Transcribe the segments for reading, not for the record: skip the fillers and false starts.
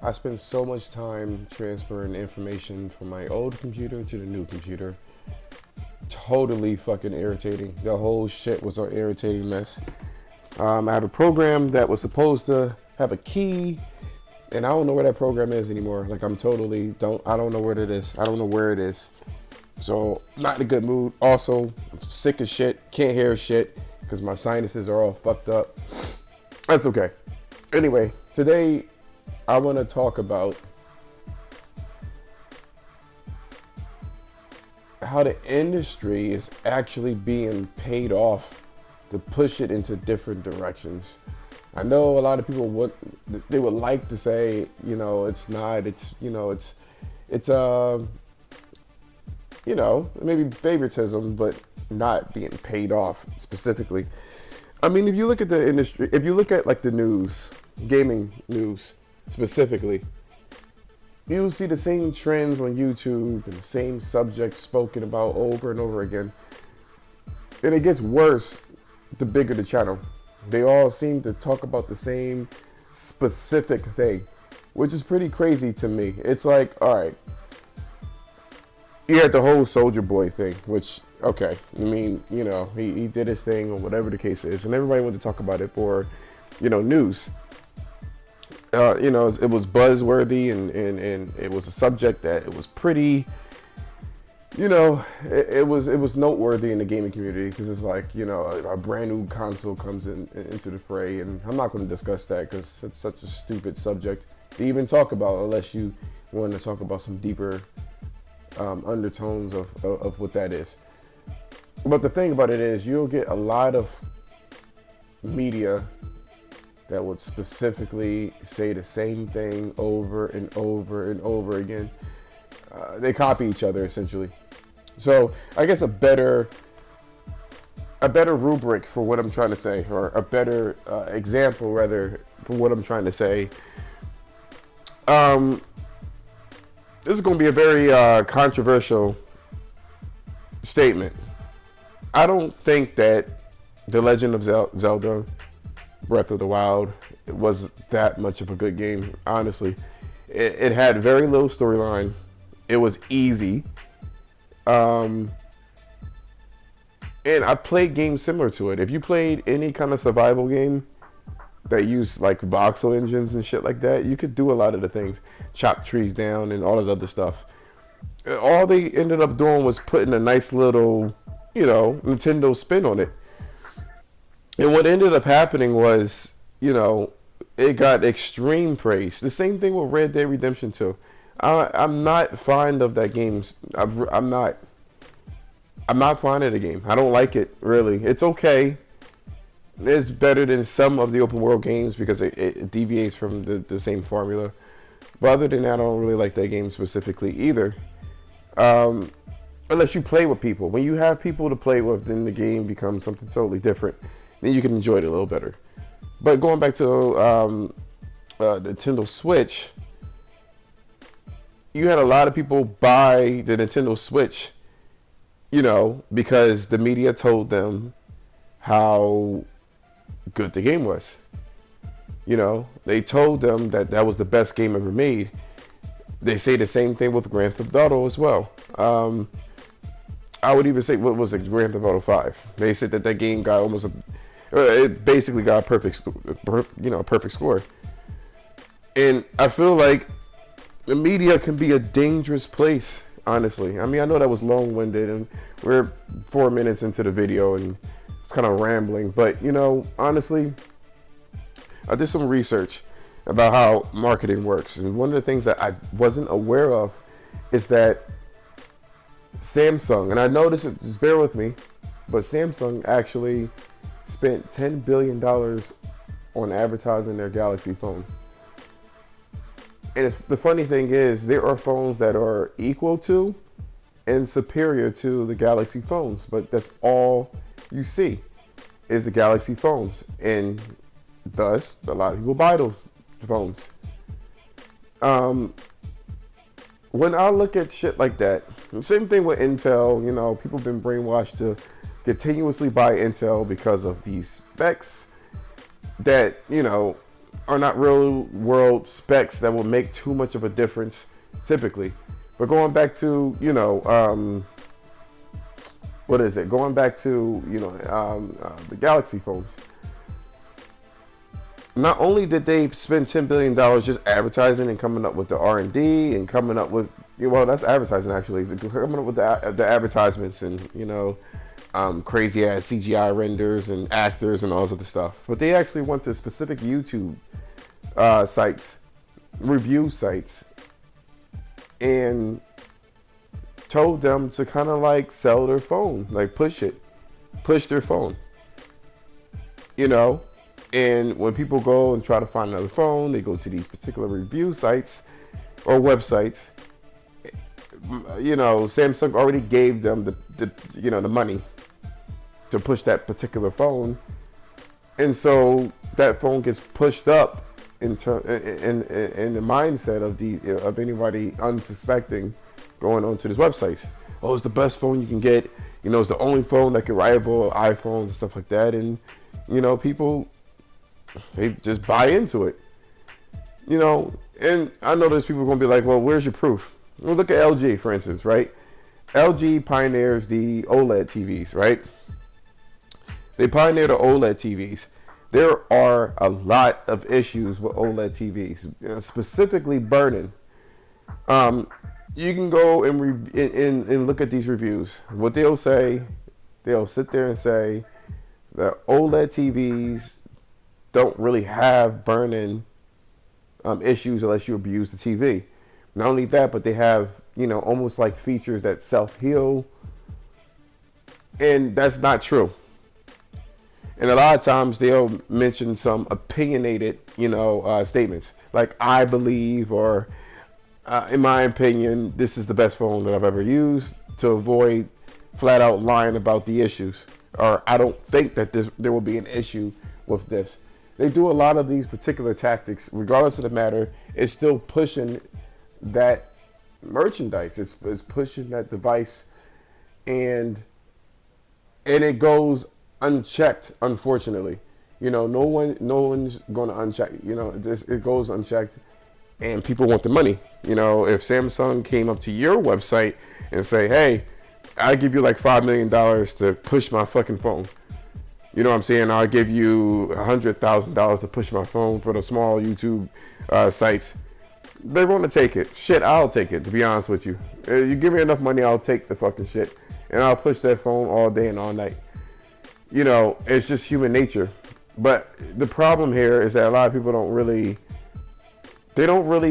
I spent so much time transferring information from my old computer to the new computer. Totally fucking irritating. The whole shit was an irritating mess. I had a program that was supposed to have a key, and I don't know where that program is anymore. Like I don't know where it is. I don't know where it is. So not in a good mood. Also, I'm sick as shit. Can't hear shit because my sinuses are all fucked up. That's okay. Anyway, today I want to talk about how the industry is actually being paid off to push it into different directions. I know a lot of people would like to say, it's not, it's maybe favoritism, but not being paid off specifically. I mean, if you look at the industry, if you look at like the news, gaming news specifically, you'll see the same trends on YouTube and the same subjects spoken about over and over again. And it gets worse the bigger the channel. They all seem to talk about the same specific thing, which is pretty crazy to me. It's like, all right, you had the whole Soldier Boy thing, which, okay, I mean, he did his thing or whatever the case is, and everybody wanted to talk about it for, news. It was buzzworthy and it was a subject that it was pretty, it was noteworthy in the gaming community because it's like, a brand new console comes into the fray, and I'm not going to discuss that because it's such a stupid subject to even talk about unless you want to talk about some deeper undertones of what that is. But the thing about it is you'll get a lot of media that would specifically say the same thing over and over and over again. They copy each other essentially. So I guess a better rubric for what I'm trying to say, or a better example rather for what I'm trying to say. This is going to be a very controversial statement. I don't think that The Legend of Zelda Breath of the Wild was that much of a good game, honestly. It had very little storyline. It was easy. And I played games similar to it. If you played any kind of survival game that used like voxel engines and shit like that, you could do a lot of the things. Chop trees down and all this other stuff. All they ended up doing was putting a nice little, Nintendo spin on it. And what ended up happening was, it got extreme praise. The same thing with Red Dead Redemption 2. I'm not fond of that game. I'm not fond of the game. I don't like it, really. It's okay. It's better than some of the open world games because it deviates from the same formula. But other than that, I don't really like that game specifically either. Unless you play with people. When you have people to play with, then the game becomes something totally different. Then you can enjoy it a little better. But going back to the Nintendo Switch, you had a lot of people buy the Nintendo Switch, because the media told them how good the game was. They told them that was the best game ever made. They say the same thing with Grand Theft Auto as well. I would even say, what was it, Grand Theft Auto 5? They said that game got it basically got a perfect score. And I feel like the media can be a dangerous place, honestly. I mean, I know that was long-winded, and we're 4 minutes into the video, and it's kind of rambling. But, honestly, I did some research about how marketing works. And one of the things that I wasn't aware of is that Samsung, and I know this, just bear with me, but Samsung actually spent $10 billion on advertising their Galaxy phone. And the funny thing is, there are phones that are equal to and superior to the Galaxy phones, but that's all you see is the Galaxy phones, and thus a lot of people buy those phones. When I look at shit like that, same thing with Intel, people have been brainwashed to continuously buy Intel because of these specs that, are not real world specs that will make too much of a difference typically. But going back to, what is it? Going back to, the Galaxy phones. Not only did they spend $10 billion just advertising and coming up with the R&D and coming up with, well, that's advertising actually, coming up with the advertisements and, crazy ass CGI renders and actors and all this other stuff. But they actually went to specific YouTube sites, review sites, and told them to kind of like sell their phone, like push their phone, And when people go and try to find another phone, they go to these particular review sites or websites. Samsung already gave them the money to push that particular phone, and so that phone gets pushed up in the mindset of anybody unsuspecting going onto these websites. Oh, it's the best phone you can get. It's the only phone that can rival iPhones and stuff like that, and people, they just buy into it. And I know there's people going to be like, well, where's your proof? Well, look at LG, for instance, right? LG pioneers the OLED TVs, right? They pioneered the OLED TVs. There are a lot of issues with OLED TVs, specifically burn-in. You can go and look at these reviews. What they'll say, they'll sit there and say that OLED TVs don't really have burn-in issues unless you abuse the TV. Not only that, but they have, almost like features that self-heal. And that's not true. And a lot of times they'll mention some opinionated, statements. Like, I believe, or in my opinion, this is the best phone that I've ever used, to avoid flat out lying about the issues. Or I don't think that there will be an issue with this. They do a lot of these particular tactics, regardless of the matter. It's still pushing that merchandise. It's pushing that device, and it goes unchecked. Unfortunately, no one's going to uncheck. It goes unchecked, and people want the money. If Samsung came up to your website and say, "Hey, I give you like $5 million to push my fucking phone," you know what I'm saying? I'll give you $100,000 to push my phone for the small YouTube sites. They're going to take it. Shit, I'll take it, to be honest with you. You give me enough money, I'll take the fucking shit. And I'll push that phone all day and all night. It's just human nature. But the problem here is that a lot of people don't really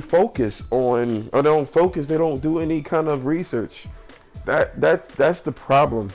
focus on, or they don't do any kind of research. That's the problem.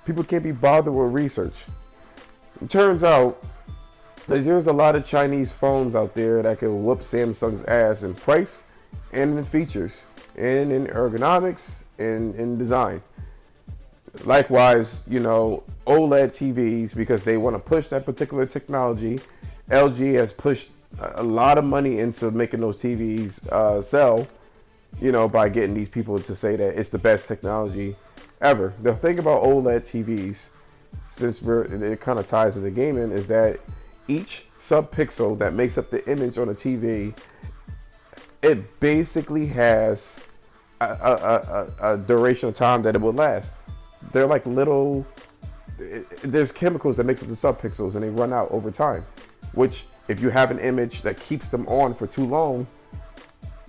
People can't be bothered with research. It turns out that there's a lot of Chinese phones out there that can whoop Samsung's ass in price and in features and in ergonomics and in design. Likewise, OLED TVs, because they want to push that particular technology. LG has pushed a lot of money into making those TVs sell, by getting these people to say that it's the best technology ever. The thing about OLED TVs, since it kind of ties to the gaming, is that each sub-pixel that makes up the image on a TV, it basically has a duration of time that it will last. They're like there's chemicals that makes up the sub-pixels, and they run out over time, which if you have an image that keeps them on for too long,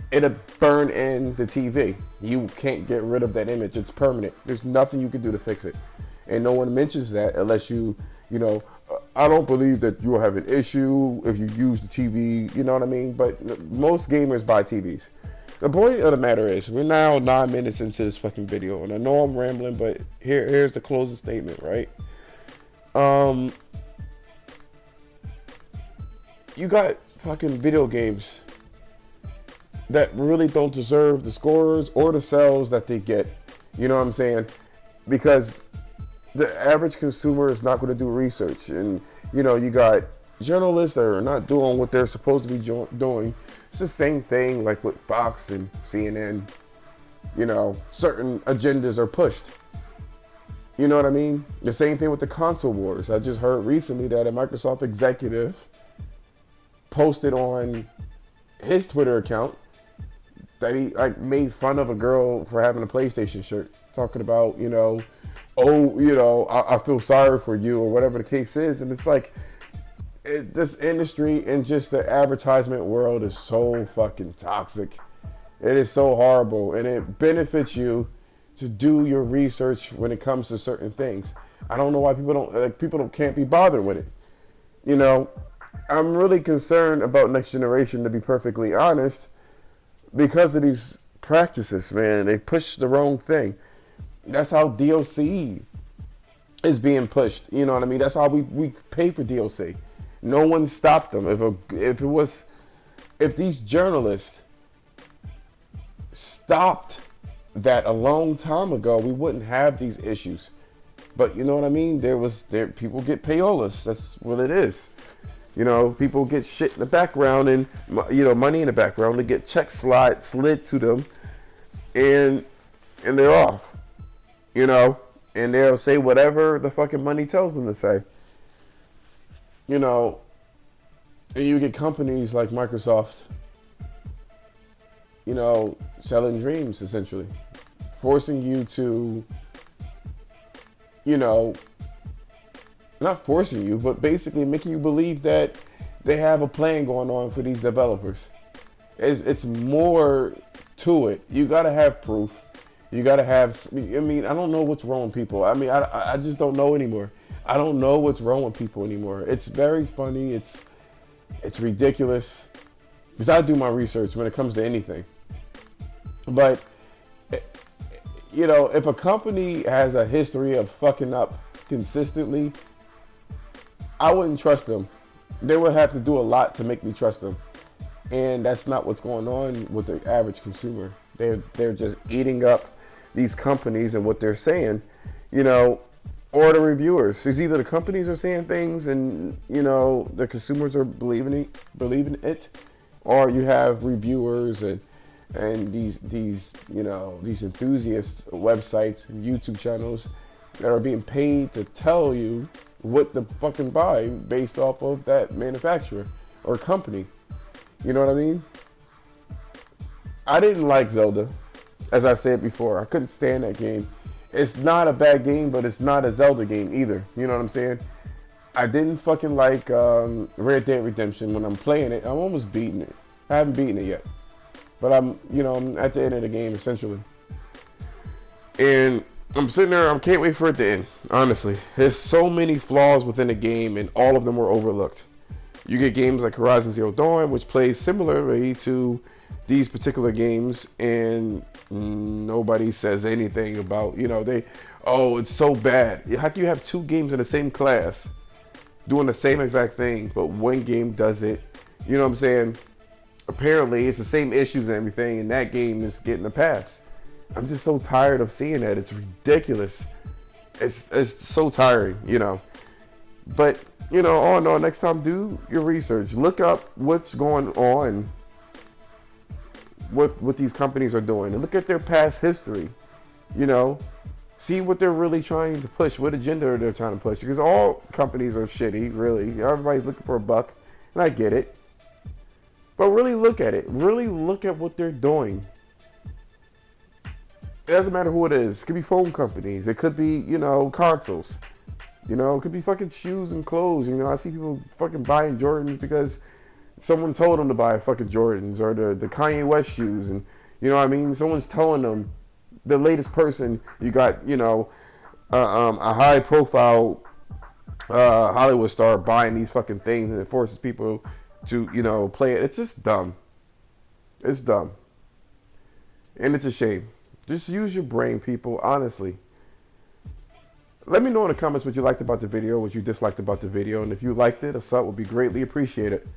it'll burn in the TV. You can't get rid of that image. It's permanent. There's nothing you can do to fix it. And no one mentions that unless I don't believe that you'll have an issue if you use the TV, you know what I mean? But most gamers buy TVs. The point of the matter is, we're now 9 minutes into this fucking video, and I know I'm rambling, but here's the closing statement, right? You got fucking video games that really don't deserve the scores or the sales that they get. You know what I'm saying? Because the average consumer is not going to do research, and you got journalists that are not doing what they're supposed to be doing. It's the same thing like with Fox and CNN. Certain agendas are pushed. You know what I mean? The same thing with the console wars. I just heard recently that a Microsoft executive posted on his Twitter account that he like made fun of a girl for having a PlayStation shirt, talking about, oh, I feel sorry for you or whatever the case is. And it's like, this industry and just the advertisement world is so fucking toxic. It is so horrible, and it benefits you to do your research when it comes to certain things. I don't know why people can't be bothered with it. I'm really concerned about next generation, to be perfectly honest, because of these practices, man. They push the wrong thing. That's how DLC is being pushed. You know what I mean? That's how we pay for DLC. No one stopped them. If these journalists stopped that a long time ago, we wouldn't have these issues. But you know what I mean? People get payolas. That's what it is. People get shit in the background and money in the background to get checks slid to them, and they're off. And they'll say whatever the fucking money tells them to say. And you get companies like Microsoft, selling dreams, essentially. Forcing you to, not forcing you, but basically making you believe that they have a plan going on for these developers. It's more to it. You gotta have proof. You gotta have, I don't know what's wrong with people. I just don't know anymore. I don't know what's wrong with people anymore. It's very funny. It's ridiculous. Because I do my research when it comes to anything. But, if a company has a history of fucking up consistently, I wouldn't trust them. They would have to do a lot to make me trust them. And that's not what's going on with the average consumer. They're just eating up these companies and what they're saying, or the reviewers. It's either the companies are saying things and, the consumers are believing it, or you have reviewers and these enthusiast websites and YouTube channels that are being paid to tell you what to fucking buy based off of that manufacturer or company. You know what I mean? I didn't like Zelda, as I said before. I couldn't stand that game. It's not a bad game, but it's not a Zelda game either. You know what I'm saying? I didn't fucking like Red Dead Redemption. When I'm playing it, I'm almost beating it. I haven't beaten it yet. But I'm at the end of the game, essentially. And I'm sitting there, I can't wait for it to end, honestly. There's so many flaws within the game, and all of them were overlooked. You get games like Horizon Zero Dawn, which plays similarly to these particular games, and nobody says anything about, it's so bad. How can you have two games in the same class doing the same exact thing, but one game does it? You know what I'm saying? Apparently, it's the same issues and everything, and that game is getting a pass. I'm just so tired of seeing that. It's ridiculous. It's so tiring, But, next time, do your research. Look up what's going on, what these companies are doing, and look at their past history. See what they're really trying to push, what agenda they're trying to push. Because all companies are shitty, really. Everybody's looking for a buck, and I get it. But really look at it. Really look at what they're doing. It doesn't matter who it is. It could be phone companies. It could be, consoles. It could be fucking shoes and clothes. I see people fucking buying Jordans because someone told them to buy fucking Jordans, or the Kanye West shoes. And, someone's telling them, the latest person, you got, a high profile Hollywood star buying these fucking things, and it forces people to, play it. It's just dumb. It's dumb. And it's a shame. Just use your brain, people, honestly. Let me know in the comments what you liked about the video, what you disliked about the video, and if you liked it, a sub would be greatly appreciated.